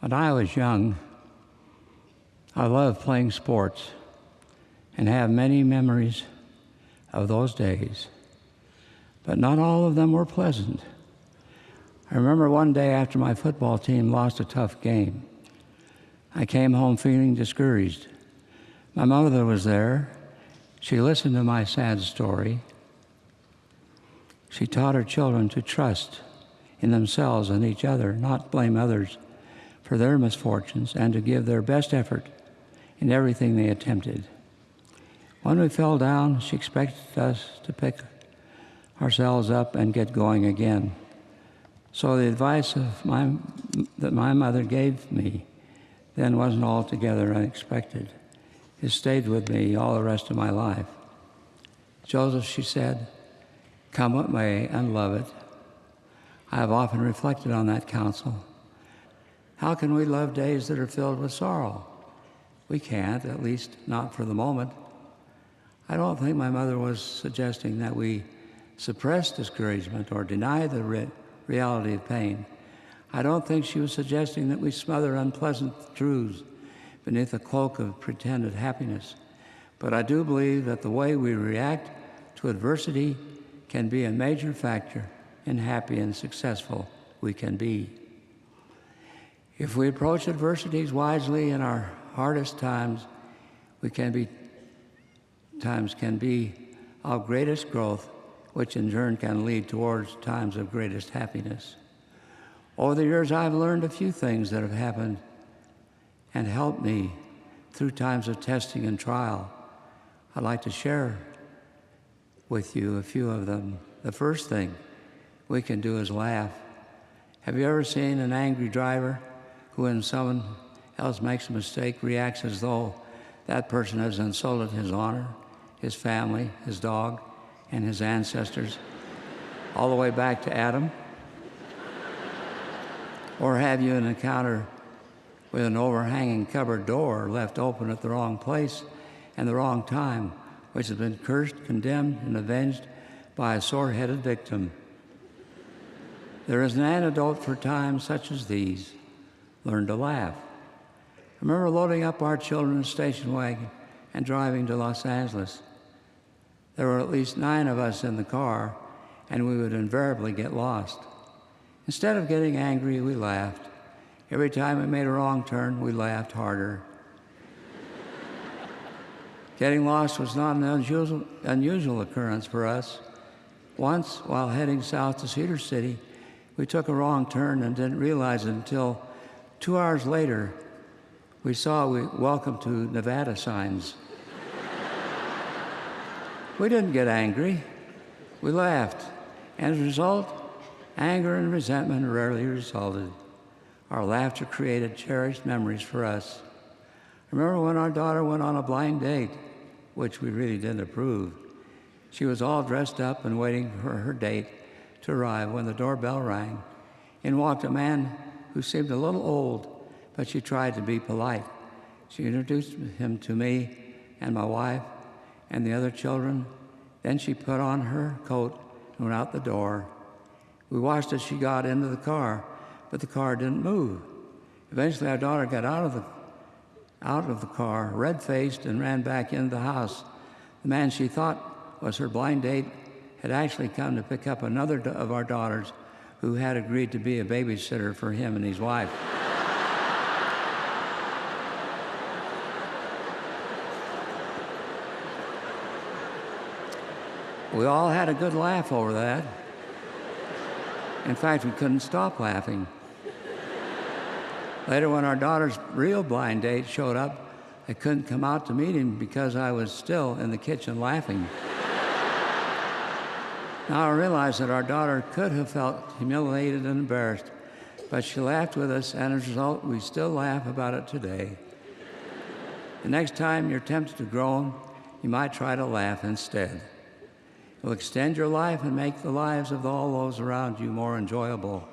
When I was young, I loved playing sports and have many memories of those days, but not all of them were pleasant. I remember one day after my football team lost a tough game, I came home feeling discouraged. My mother was there. She listened to my sad story. She taught her children to trust in themselves and each other, not blame others for their misfortunes, and to give their best effort in everything they attempted. When we fell down, she expected us to pick ourselves up and get going again. So the advice that my mother gave me then wasn't altogether unexpected. It stayed with me all the rest of my life. Joseph, she said, come what may and love it. I have often reflected on that counsel. How can we love days that are filled with sorrow? We can't, at least not for the moment. I don't think my mother was suggesting that we suppress discouragement or deny the reality of pain. I don't think she was suggesting that we smother unpleasant truths beneath a cloak of pretended happiness. But I do believe that the way we react to adversity can be a major factor in how happy and successful we can be. If we approach adversities wisely in our hardest times, can be of greatest growth, which in turn can lead towards times of greatest happiness. Over the years, I've learned a few things that have happened and helped me through times of testing and trial. I'd like to share with you a few of them. The first thing we can do is laugh. Have you ever seen an angry driver who, when someone else makes a mistake, reacts as though that person has insulted his honor, his family, his dog, and his ancestors, all the way back to Adam? Or have you an encounter with an overhanging cupboard door left open at the wrong place and the wrong time, which has been cursed, condemned, and avenged by a sore-headed victim? There is an antidote for times such as these. Learn to laugh. I remember loading up our children in a station wagon and driving to Los Angeles. There were at least 9 of us in the car, and we would invariably get lost. Instead of getting angry, we laughed. Every time we made a wrong turn, we laughed harder. Getting lost was not an unusual occurrence for us. Once, while heading south to Cedar City, we took a wrong turn and didn't realize it until 2 hours later we saw welcome to Nevada signs. We didn't get angry. We laughed. And as a result, anger and resentment rarely resulted. Our laughter created cherished memories for us. I remember when our daughter went on a blind date, which we really didn't approve. She was all dressed up and waiting for her date to arrive when the doorbell rang. In walked a man who seemed a little old, but she tried to be polite. She introduced him to me and my wife and the other children. Then she put on her coat and went out the door. We watched as she got into the car, but the car didn't move. Eventually, our daughter got out of the car, red-faced, and ran back into the house. The man she thought was her blind date had actually come to pick up another of our daughters who had agreed to be a babysitter for him and his wife. We all had a good laugh over that. In fact, we couldn't stop laughing. Later, when our daughter's real blind date showed up, I couldn't come out to meet him because I was still in the kitchen laughing. Now I realize that our daughter could have felt humiliated and embarrassed, but she laughed with us, and as a result, we still laugh about it today. The next time you're tempted to groan, you might try to laugh instead. It will extend your life and make the lives of all those around you more enjoyable.